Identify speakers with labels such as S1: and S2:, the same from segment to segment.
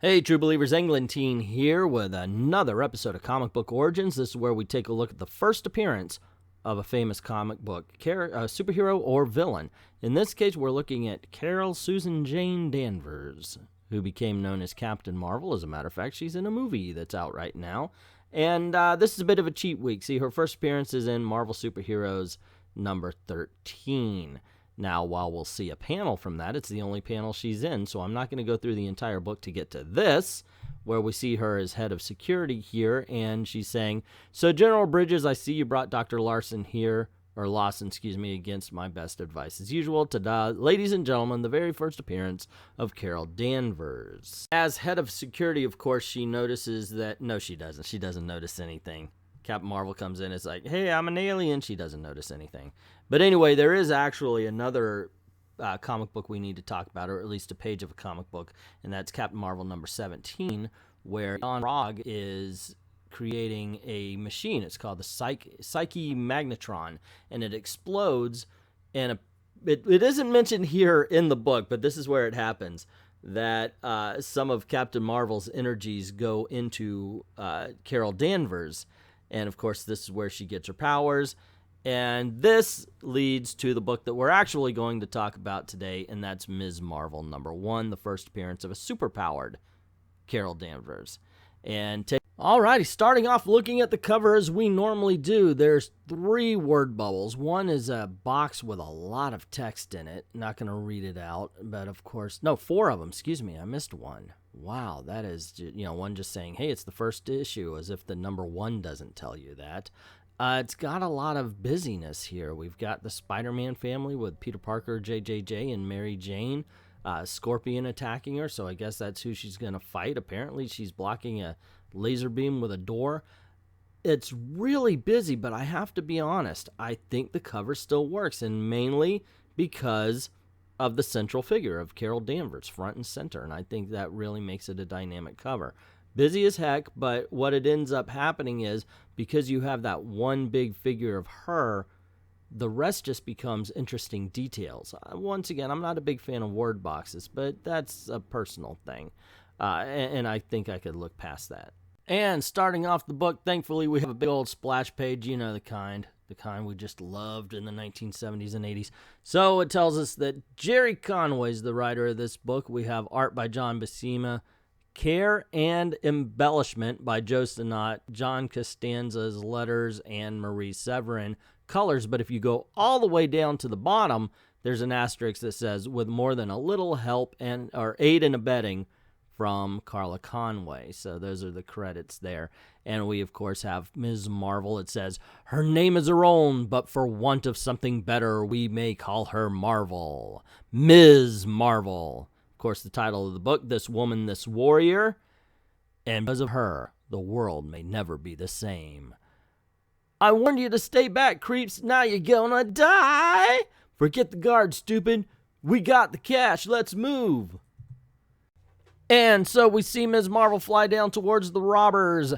S1: Hey, True Believers, Englentine here with another episode of Comic Book Origins. This is where we take a look at the first appearance of a famous comic book superhero or villain. In this case, we're looking at Carol Susan Jane Danvers, who became known as Captain Marvel. As a matter of fact, she's in a movie that's out right now. And this is a bit of a cheat week. See, her first appearance is in Marvel Superheroes number 13. Now, while we'll see a panel from that, it's the only panel she's in, so I'm not going to go through the entire book to get to this, where we see her as head of security here, and she's saying, "So, General Bridges, I see you brought Dr. Lawson here, against my best advice. As usual, ta-da, ladies and gentlemen, the very first appearance of Carol Danvers." As head of security, of course, she notices that, no, she doesn't. She doesn't notice anything. Captain Marvel comes in, it's like, hey, I'm an alien. She doesn't notice anything. But anyway, there is actually another comic book we need to talk about, or at least a page of a comic book, and that's Captain Marvel number 17, where Jon Rogg is creating a machine. It's called the Psyche Magnetron, and it explodes, and it isn't mentioned here in the book, but this is where it happens, that some of Captain Marvel's energies go into Carol Danvers. And, of course, this is where she gets her powers. And this leads to the book that we're actually going to talk about today, and that's Ms. Marvel number 1, the first appearance of a superpowered Carol Danvers. Alrighty, starting off looking at the cover as we normally do, there's 3 word bubbles. One is a box with a lot of text in it. Not going to read it out, but of course, no, 4 of them, excuse me, I missed one. Wow, that is, one just saying, hey, it's the first issue, as if the number 1 doesn't tell you that. It's got a lot of busyness here. We've got the Spider-Man family with Peter Parker, JJJ, and Mary Jane. Scorpion attacking her, so I guess that's who she's going to fight. Apparently, she's blocking a laser beam with a door. It's really busy, but I have to be honest, I think the cover still works, and mainly because of the central figure of Carol Danvers, front and center, and I think that really makes it a dynamic cover. Busy as heck, but what it ends up happening is, because you have that one big figure of her, the rest just becomes interesting details. Once again, I'm not a big fan of word boxes, but that's a personal thing, and I think I could look past that. And starting off the book, thankfully, we have a big old splash page, you know the kind we just loved in the 1970s and 80s. So it tells us that Jerry Conway's the writer of this book. We have art by John Buscema, care and embellishment by Joe Sinnott, John Costanza's letters, and Marie Severin, colors. But if you go all the way down to the bottom, there's an asterisk that says, with more than a little help or aid and abetting from Carla Conway. So those are the credits there. And we, of course, have Ms. Marvel. It says, her name is her own, but for want of something better, we may call her Marvel. Ms. Marvel. Of course, the title of the book, This Woman, This Warrior. And because of her, the world may never be the same. I warned you to stay back, creeps. Now you're gonna die. Forget the guard, stupid. We got the cash. Let's move. And so we see Ms. Marvel fly down towards the robbers,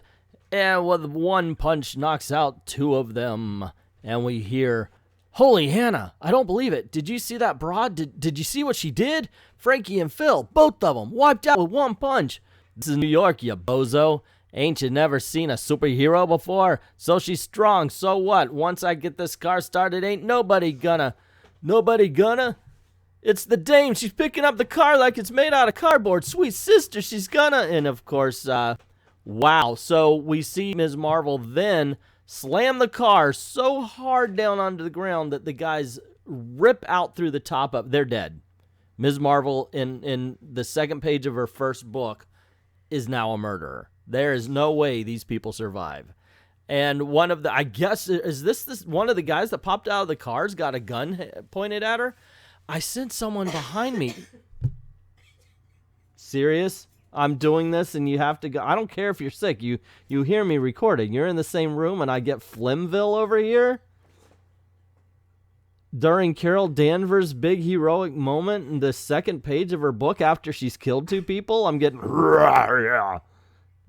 S1: and with one punch knocks out 2 of them. And we hear, holy Hannah, I don't believe it. Did you see that broad? Did you see what she did? Frankie and Phil, both of them, wiped out with one punch. This is New York, you bozo. Ain't you never seen a superhero before? So she's strong, so what? Once I get this car started, ain't nobody gonna? It's the dame. She's picking up the car like it's made out of cardboard. Sweet sister, she's gonna. And of course, wow. So we see Ms. Marvel then slam the car so hard down onto the ground that the guys rip out through the top of. They're dead. Ms. Marvel, in the second page of her first book, is now a murderer. There is no way these people survive. And one of the, I guess, is this one of the guys that popped out of the cars got a gun pointed at her? I sense someone behind me. Serious? I'm doing this and you have to go. I don't care if you're sick. You hear me recording. You're in the same room and I get Flimville over here? During Carol Danvers' big heroic moment in the second page of her book after she's killed 2 people, I'm getting...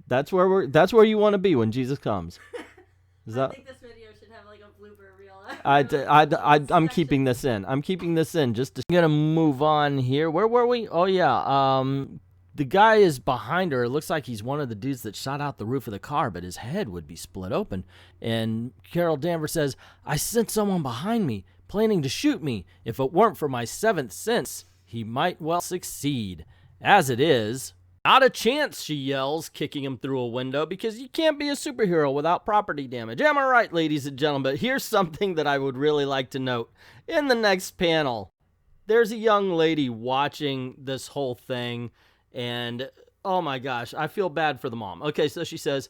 S1: That's where you want to be when Jesus comes.
S2: I think this video should have like a blooper reel.
S1: I'm keeping this in. I'm keeping this in. I'm gonna move on here. Where were we? Oh yeah. The guy is behind her. It looks like he's one of the dudes that shot out the roof of the car, but his head would be split open. And Carol Danvers says, I sent someone behind me, planning to shoot me. If it weren't for my seventh sense, he might well succeed. As it is, not a chance, she yells, kicking him through a window, because you can't be a superhero without property damage. Am I right, ladies and gentlemen? But here's something that I would really like to note. In the next panel, there's a young lady watching this whole thing, and oh my gosh, I feel bad for the mom. Okay, so she says,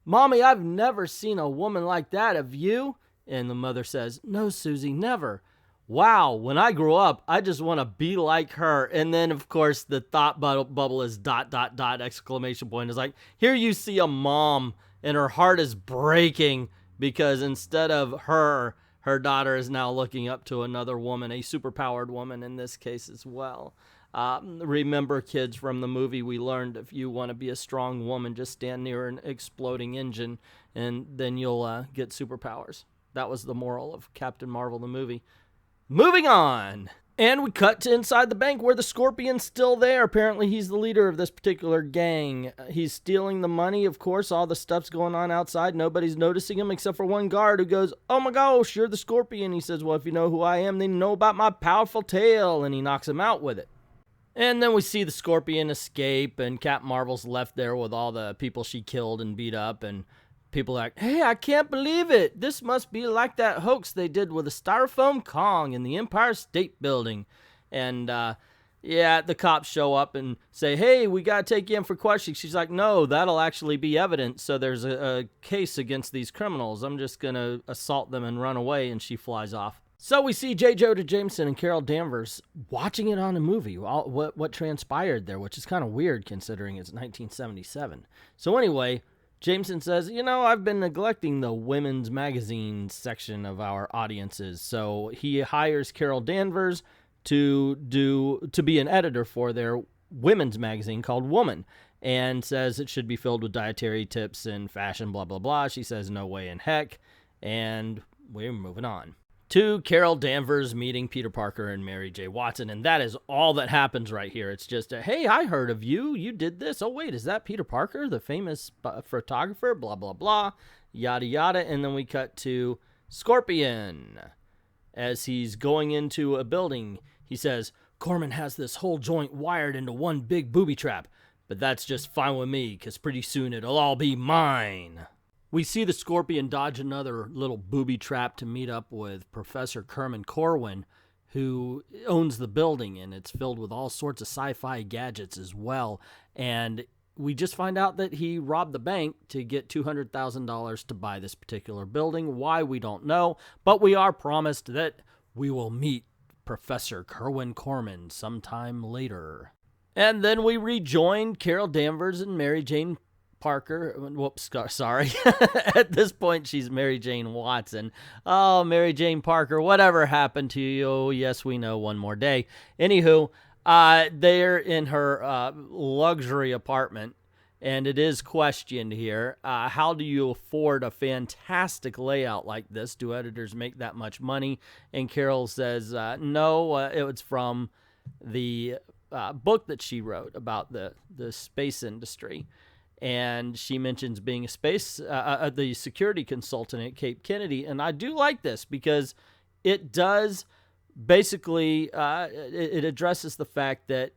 S1: Mommy, I've never seen a woman like that. Have you? And the mother says, No, Susie, never. Wow, when I grow up, I just want to be like her. And then, of course, the thought bubble is ... exclamation point. It's like, here you see a mom, and her heart is breaking because instead of her daughter is now looking up to another woman, a superpowered woman in this case as well. Remember, kids, from the movie, we learned if you want to be a strong woman, just stand near an exploding engine, and then you'll get superpowers. That was the moral of Captain Marvel, the movie. Moving on. And we cut to inside the bank where the Scorpion's still there. Apparently, he's the leader of this particular gang. He's stealing the money, of course. All the stuff's going on outside. Nobody's noticing him except for one guard who goes, Oh my gosh, you're the Scorpion. He says, well, if you know who I am, then you know about my powerful tail. And he knocks him out with it. And then we see the Scorpion escape, and Captain Marvel's left there with all the people she killed and beat up, and people are like, hey, I can't believe it. This must be like that hoax they did with the Styrofoam Kong in the Empire State Building. And, the cops show up and say, hey, we got to take you in for questioning. She's like, no, that'll actually be evidence. So there's a case against these criminals. I'm just going to assault them and run away. And she flies off. So we see J. Jonah Jameson and Carol Danvers watching it on a movie, what transpired there, which is kind of weird considering it's 1977. So anyway, Jameson says, I've been neglecting the women's magazine section of our audiences. So he hires Carol Danvers to be an editor for their women's magazine called Woman, and says it should be filled with dietary tips and fashion, blah, blah, blah. She says, no way in heck. And we're moving on to Carol Danvers meeting Peter Parker and Mary J. Watson, and that is all that happens right here. It's just hey, I heard of you. You did this. Oh, wait, is that Peter Parker, the famous photographer? Blah, blah, blah, yada, yada. And then we cut to Scorpion. As he's going into a building, he says, Corman has this whole joint wired into one big booby trap, but that's just fine with me, because pretty soon it'll all be mine. We see the Scorpion dodge another little booby trap to meet up with Professor Kerman Corwin, who owns the building, and it's filled with all sorts of sci-fi gadgets as well. And we just find out that he robbed the bank to get $200,000 to buy this particular building. Why, we don't know, but we are promised that we will meet Professor Kerwin Corman sometime later. And then we rejoin Carol Danvers and Mary Jane Parker. Whoops, sorry. At this point, she's Mary Jane Watson. Oh, Mary Jane Parker, whatever happened to you? Oh, yes, we know, one more day. Anywho, they're in her luxury apartment, and it is questioned here. How do you afford a fantastic layout like this? Do editors make that much money? And Carol says, no, it was from the book that she wrote about the space industry. And she mentions being the security consultant at Cape Kennedy. And I do like this because it does basically, it addresses the fact that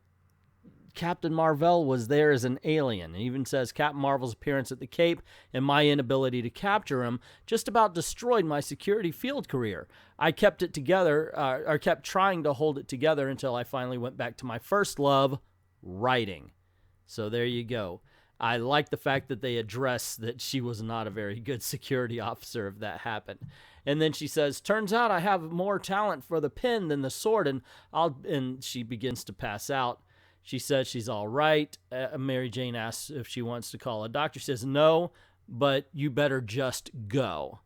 S1: Captain Marvel was there as an alien. It even says Captain Marvel's appearance at the Cape and my inability to capture him just about destroyed my security field career. I kept it together, or kept trying to hold it together until I finally went back to my first love, writing. So there you go. I like the fact that they address that she was not a very good security officer if that happened. And then she says, turns out I have more talent for the pen than the sword, and she begins to pass out. She says she's all right. Mary Jane asks if she wants to call a doctor. She says, no, but you better just go.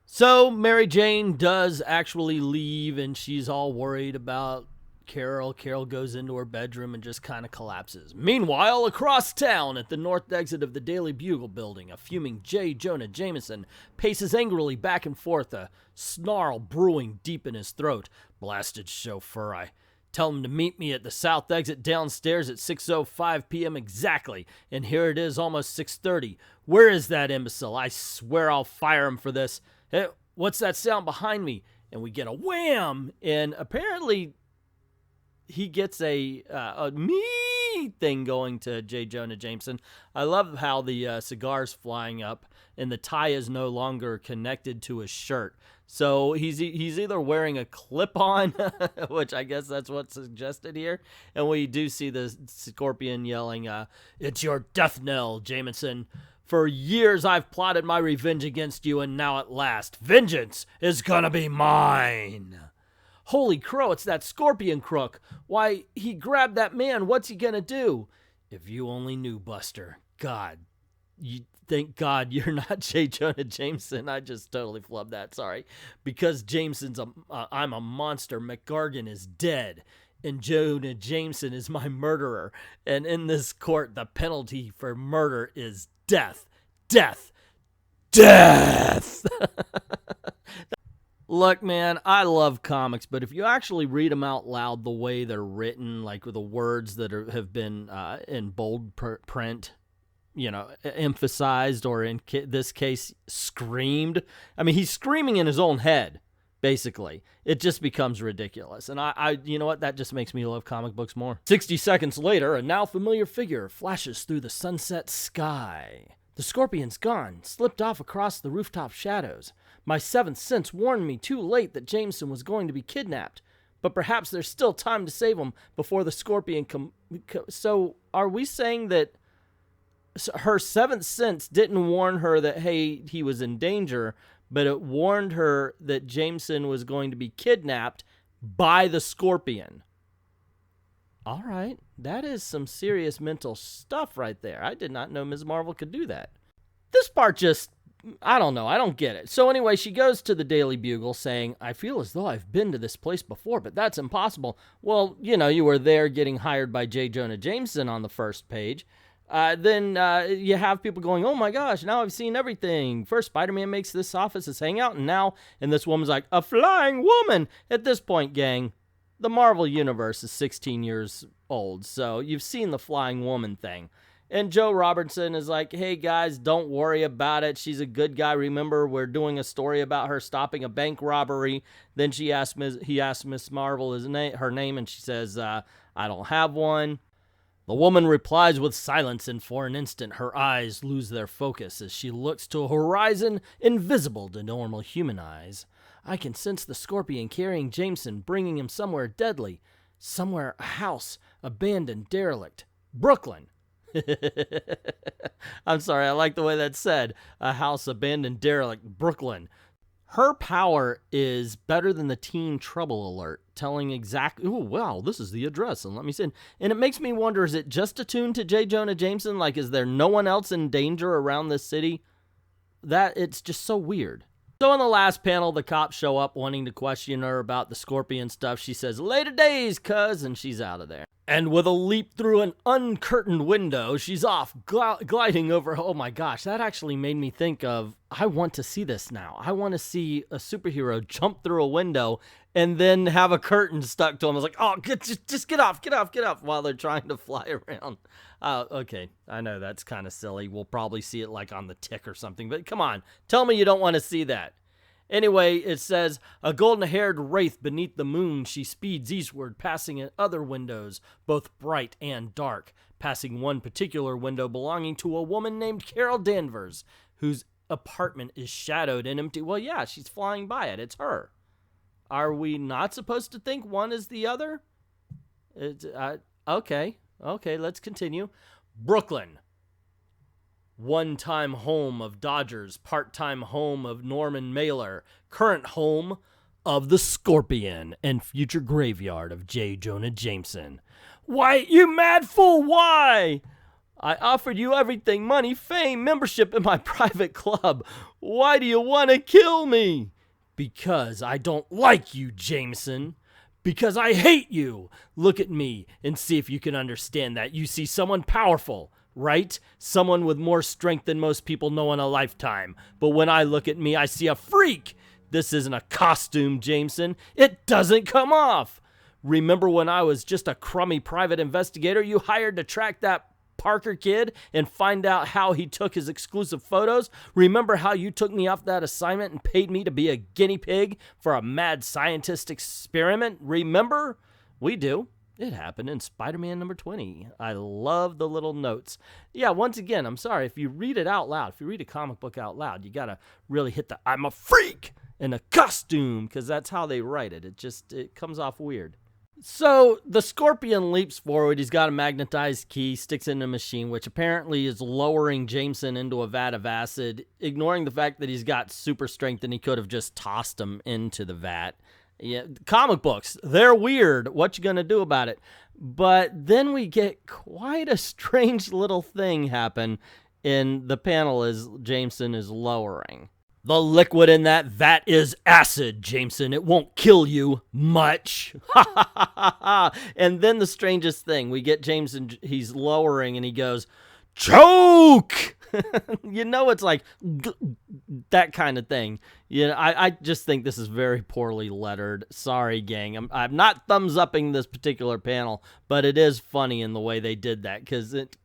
S1: So Mary Jane does actually leave, and she's all worried about Carol. Carol goes into her bedroom and just kind of collapses. Meanwhile, across town at the north exit of the Daily Bugle building, a fuming J. Jonah Jameson paces angrily back and forth, a snarl brewing deep in his throat. Blasted chauffeur, I Tell him to meet me at the south exit downstairs at 6:05 p.m. exactly. And here it is, almost 6:30. Where is that imbecile? I swear I'll fire him for this. Hey, what's that sound behind me? And we get a wham! And apparently he gets a me thing going to J. Jonah Jameson. I love how the cigar's flying up and the tie is no longer connected to his shirt. So he's either wearing a clip-on, which I guess that's what's suggested here, and we do see the Scorpion yelling, "It's your death knell, Jameson. For years I've plotted my revenge against you, and now at last, vengeance is gonna be mine." Holy crow, it's that Scorpion crook. Why, he grabbed that man. What's he gonna do? If you only knew, Buster. God, thank God you're not J. Jonah Jameson. I just totally flubbed that, sorry. Because Jameson's I'm a monster. McGargan is dead. And Jonah Jameson is my murderer. And in this court, the penalty for murder is death. Death. Death! Look, man, I love comics, but if you actually read them out loud the way they're written, like with the words that have been in bold print, you know, emphasized, or in this case, screamed. I mean, he's screaming in his own head, basically. It just becomes ridiculous. And I you know what? That just makes me love comic books more. 60 seconds later, a now familiar figure flashes through the sunset sky. The Scorpion's gone, slipped off across the rooftop shadows. My seventh sense warned me too late that Jameson was going to be kidnapped. But perhaps there's still time to save him before the Scorpion So, are we saying that her seventh sense didn't warn her that, hey, he was in danger, but it warned her that Jameson was going to be kidnapped by the Scorpion? All right, that is some serious mental stuff right there. I did not know Ms. Marvel could do that. This part just, I don't know, I don't get it. So anyway, she goes to the Daily Bugle saying, I feel as though I've been to this place before, but that's impossible. Well, you know, you were there getting hired by J. Jonah Jameson on the first page. Then you have people going, oh my gosh, now I've seen everything. First, Spider-Man makes this office his hangout, and this woman's like, a flying woman. At this point, gang, the Marvel Universe is 16 years old, so you've seen the flying woman thing. And Joe Robertson is like, hey guys, don't worry about it. She's a good guy. Remember, we're doing a story about her stopping a bank robbery. Then he asked Miss Marvel her name, and she says, I don't have one. The woman replies with silence, and for an instant her eyes lose their focus as she looks to a horizon invisible to normal human eyes. I can sense the Scorpion carrying Jameson, bringing him somewhere deadly. Somewhere, a house, abandoned, derelict. Brooklyn. I'm sorry, I like the way that's said. A house, abandoned, derelict, Brooklyn. Her power is better than the teen trouble alert, telling exactly, oh, wow, this is the address, and let me send. And it makes me wonder, is it just attuned to J. Jonah Jameson? Like, is there no one else in danger around this city? It's just so weird. So in the last panel, the cops show up wanting to question her about the Scorpion stuff. She says, later days, cuz, and she's out of there. And with a leap through an uncurtained window, she's off, gliding over. Oh my gosh, that actually made me think of, I want to see this now. I want to see a superhero jump through a window and then have a curtain stuck to him. I was like, oh, just get off, while they're trying to fly around. Okay, I know that's kind of silly. We'll probably see it like on the Tick or something, but come on, tell me you don't want to see that. Anyway, it says, a golden-haired wraith beneath the moon, she speeds eastward, passing at other windows, both bright and dark, passing one particular window belonging to a woman named Carol Danvers, whose apartment is shadowed and empty. Well, yeah, she's flying by it. It's her. Are we not supposed to think one is the other? Okay, let's continue. Brooklyn. One-time home of Dodgers, part-time home of Norman Mailer, current home of the Scorpion, and future graveyard of J. Jonah Jameson. Why, you mad fool, why? I offered you everything, money, fame, membership in my private club. Why do you want to kill me? Because I don't like you, Jameson. Because I hate you. Look at me and see if you can understand that. You see someone powerful, right? Someone with more strength than most people know in a lifetime. But when I look at me, I see a freak. This isn't a costume, Jameson. It doesn't come off. Remember when I was just a crummy private investigator you hired to track that Parker kid and find out how he took his exclusive photos? Remember how you took me off that assignment and paid me to be a guinea pig for a mad scientist experiment? Remember? We do. It happened in Spider-Man number 20. I love the little notes. Yeah, once again, I'm sorry, if you read it out loud, if you read a comic book out loud, you gotta really hit the I'm a freak in a costume, because that's how they write it. It comes off weird. So the Scorpion leaps forward. He's got a magnetized key, sticks it in a machine, which apparently is lowering Jameson into a vat of acid, ignoring the fact that he's got super strength and he could have just tossed him into the vat. Yeah, comic books, they're weird. What you gonna do about it? But then we get quite a strange little thing happen in the panel as Jameson is lowering. The liquid in that vat is acid, Jameson. It won't kill you much. And then the strangest thing, we get Jameson, he's lowering and he goes, choke! You know, it's like that kind of thing. You know, I just think this is very poorly lettered. Sorry, gang. I'm not thumbs upping this particular panel, but it is funny in the way they did that because it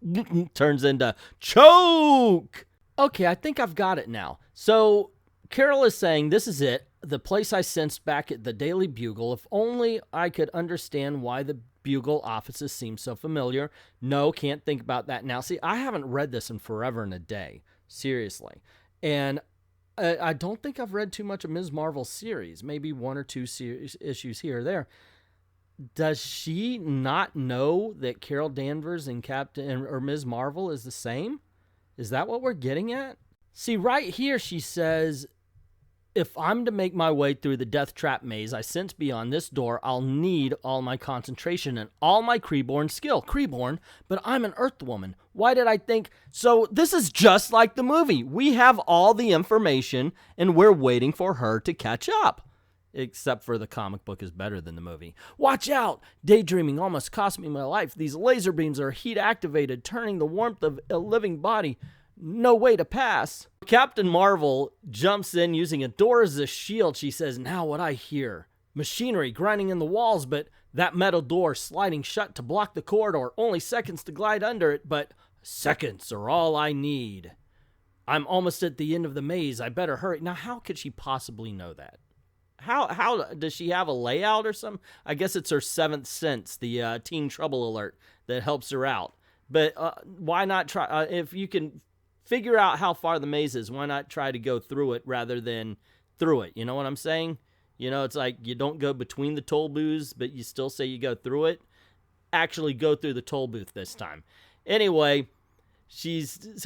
S1: turns into choke. Okay, I think I've got it now. So Carol is saying, this is it, the place I sensed back at the Daily Bugle. If only I could understand why the Bugle offices seem so familiar. No, can't think about that now. See, I haven't read this in forever and a day. Seriously. And I don't think I've read too much of Ms. Marvel's series. Maybe one or two issues here or there. Does she not know that Carol Danvers and Ms. Marvel is the same? Is that what we're getting at? See, right here she says, if I'm to make my way through the death trap maze I sense beyond this door, I'll need all my concentration and all my Kreeborn skill. Kreeborn? But I'm an Earth woman. Why did I think? So this is just like the movie. We have all the information and we're waiting for her to catch up. Except for the comic book is better than the movie. Watch out! Daydreaming almost cost me my life. These laser beams are heat activated, turning the warmth of a living body. No way to pass. Captain Marvel jumps in using a door as a shield. She says, now what I hear. Machinery grinding in the walls, but that metal door sliding shut to block the corridor. Only seconds to glide under it, but seconds are all I need. I'm almost at the end of the maze. I better hurry. Now, how could she possibly know that? How does she have a layout or something? I guess it's her seventh sense, the teen trouble alert, that helps her out. But why not try, if you can figure out how far the maze is, why not try to go through it rather than through it? You know what I'm saying? You know, it's like you don't go between the toll booths, but you still say you go through it. Actually go through the toll booth this time. Anyway, she's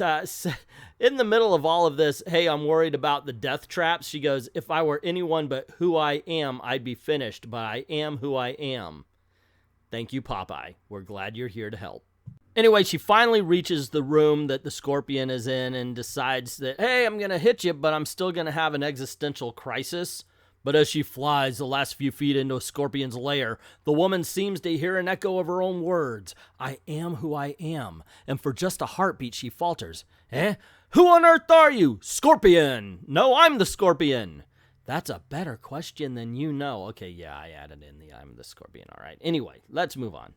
S1: in the middle of all of this. Hey, I'm worried about the death traps. She goes, if I were anyone but who I am, I'd be finished, but I am who I am. Thank you, Popeye. We're glad you're here to help. Anyway, she finally reaches the room that the Scorpion is in and decides that, hey, I'm going to hit you, but I'm still going to have an existential crisis. But as she flies the last few feet into a Scorpion's lair, the woman seems to hear an echo of her own words. I am who I am. And for just a heartbeat, she falters. Eh? Who on earth are you? Scorpion! No, I'm the Scorpion. That's a better question than you know. Okay, yeah, I added in the I'm the Scorpion. All right. Anyway, let's move on.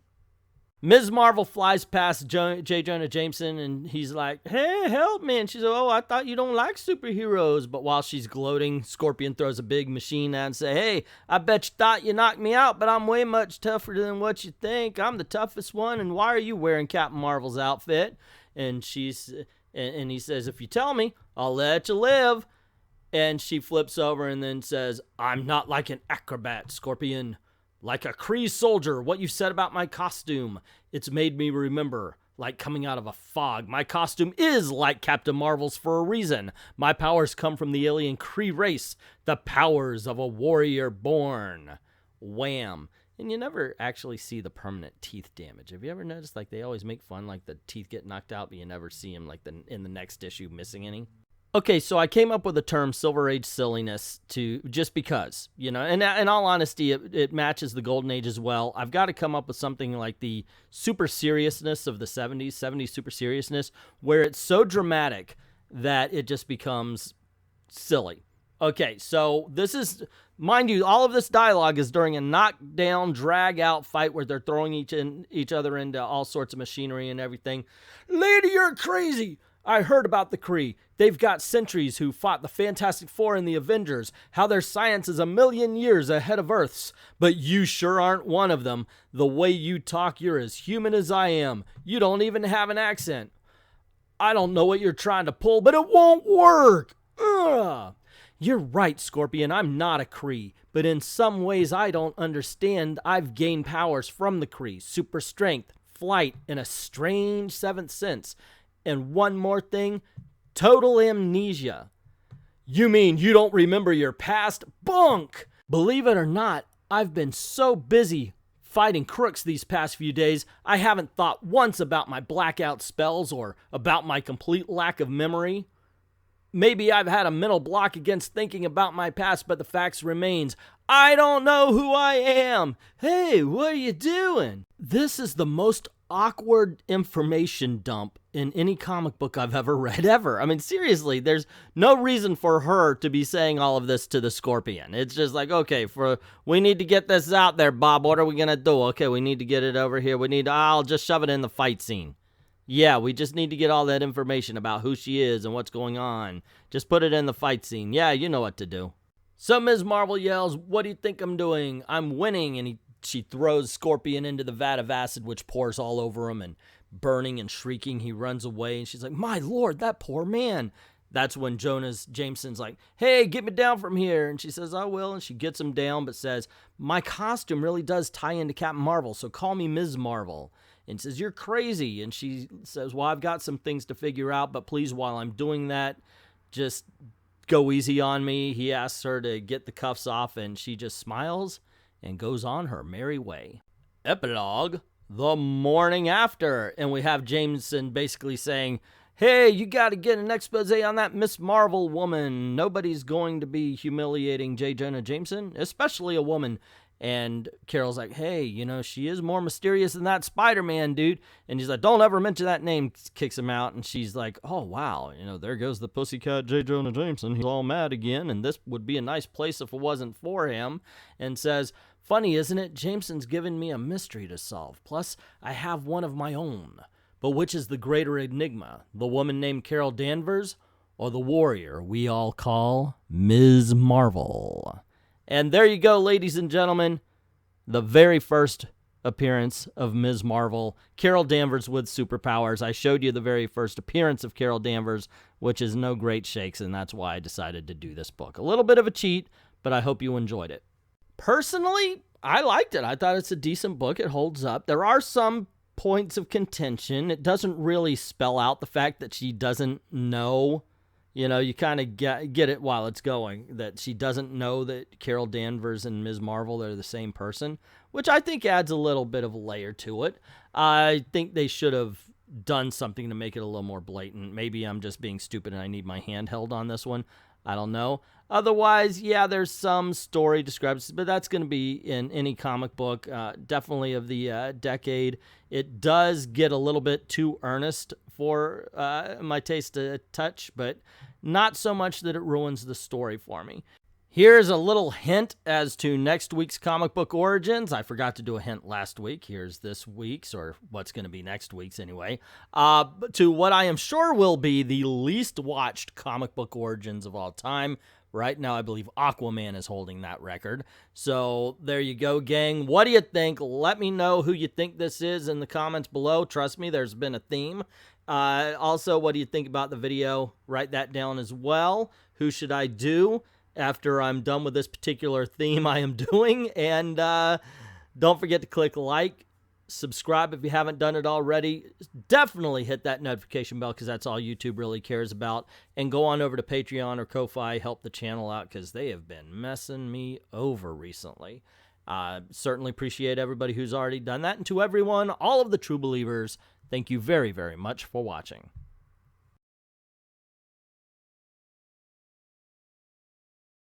S1: Ms. Marvel flies past J. Jonah Jameson, and he's like, hey, help me. And she's like, oh, I thought you don't like superheroes. But while she's gloating, Scorpion throws a big machine at and says, hey, I bet you thought you knocked me out, but I'm way much tougher than what you think. I'm the toughest one, and why are you wearing Captain Marvel's outfit? And he says, if you tell me, I'll let you live. And she flips over and then says, I'm not like an acrobat, Scorpion. Like a Kree soldier, what you said about my costume. It's made me remember, like coming out of a fog. My costume is like Captain Marvel's for a reason. My powers come from the alien Kree race. The powers of a warrior born. Wham. And you never actually see the permanent teeth damage. Have you ever noticed, like, they always make fun, like, the teeth get knocked out, but you never see them, like, in the next issue missing any? Okay, so I came up with the term Silver Age silliness just because, you know, and in all honesty, it matches the Golden Age as well. I've got to come up with something like the super seriousness of the 70s super seriousness, where it's so dramatic that it just becomes silly. Okay, so this is, mind you, all of this dialogue is during a knockdown, drag-out fight where they're throwing each other into all sorts of machinery and everything. Lady, you're crazy! I heard about the Kree. They've got sentries who fought the Fantastic Four and the Avengers, how their science is 1,000,000 years ahead of Earth's. But you sure aren't one of them. The way you talk, you're as human as I am. You don't even have an accent. I don't know what you're trying to pull, but it won't work. Ugh. You're right, Scorpion, I'm not a Kree, but in some ways I don't understand. I've gained powers from the Kree, super strength, flight, and a strange seventh sense. And one more thing, total amnesia. You mean you don't remember your past? Bunk! Believe it or not, I've been so busy fighting crooks these past few days, I haven't thought once about my blackout spells or about my complete lack of memory. Maybe I've had a mental block against thinking about my past, but the facts remains. I don't know who I am. Hey, what are you doing? This is the most awkward information dump in any comic book I've ever read, ever. I mean, seriously, there's no reason for her to be saying all of this to the Scorpion. It's just like, okay, we need to get this out there, Bob. What are we going to do? Okay, we need to get it over here. I'll just shove it in the fight scene. Yeah, we just need to get all that information about who she is and what's going on. Just put it in the fight scene. Yeah, you know what to do. So Ms. Marvel yells, what do you think I'm doing? I'm winning. And she throws Scorpion into the vat of acid, which pours all over him, and burning and shrieking, he runs away. And she's like, my lord, that poor man. That's when Jameson's like, hey, get me down from here. And she says, I will. And she gets him down, but says, my costume really does tie into Captain Marvel, so call me Ms. Marvel. And says, you're crazy. And she says, well, I've got some things to figure out, but please, while I'm doing that, just go easy on me. He asks her to get the cuffs off, and she just smiles and goes on her merry way. Epilogue, the morning after. And we have Jameson basically saying, hey, you got to get an expose on that Miss Marvel woman. Nobody's going to be humiliating J. Jonah Jameson, especially a woman. And Carol's like, hey, you know, she is more mysterious than that Spider-Man dude. And he's like, don't ever mention that name, kicks him out. And she's like, oh, wow, you know, there goes the pussycat J. Jonah Jameson. He's all mad again, and this would be a nice place if it wasn't for him. And says, funny, isn't it? Jameson's given me a mystery to solve. Plus, I have one of my own. But which is the greater enigma, the woman named Carol Danvers or the warrior we all call Ms. Marvel? And there you go, ladies and gentlemen, the very first appearance of Ms. Marvel, Carol Danvers with superpowers. I showed you the very first appearance of Carol Danvers, which is no great shakes, and that's why I decided to do this book. A little bit of a cheat, but I hope you enjoyed it. Personally, I liked it. I thought it's a decent book. It holds up. There are some points of contention. It doesn't really spell out the fact that she doesn't know. You know, you kind of get it while it's going, that she doesn't know that Carol Danvers and Ms. Marvel are the same person, which I think adds a little bit of a layer to it. I think they should have done something to make it a little more blatant. Maybe I'm just being stupid and I need my hand held on this one. I don't know. Otherwise, yeah, there's some story discrepancies, but that's going to be in any comic book, definitely of the decade. It does get a little bit too earnest for my taste to touch, but not so much that it ruins the story for me. Here's a little hint as to next week's comic book origins. I forgot to do a hint last week. Here's this week's, or what's going to be next week's anyway, to what I am sure will be the least watched comic book origins of all time. Right now, I believe Aquaman is holding that record. So there you go, gang. What do you think? Let me know who you think this is in the comments below. Trust me, there's been a theme. Also, what do you think about the video? Write that down as well. Who should I do after I'm done with this particular theme I am doing? And don't forget to click like, subscribe if you haven't done it already. Definitely hit that notification bell because that's all YouTube really cares about. And go on over to Patreon or Ko-Fi, help the channel out because they have been messing me over recently. Certainly appreciate everybody who's already done that. And to everyone, all of the true believers, thank you very, very much for watching.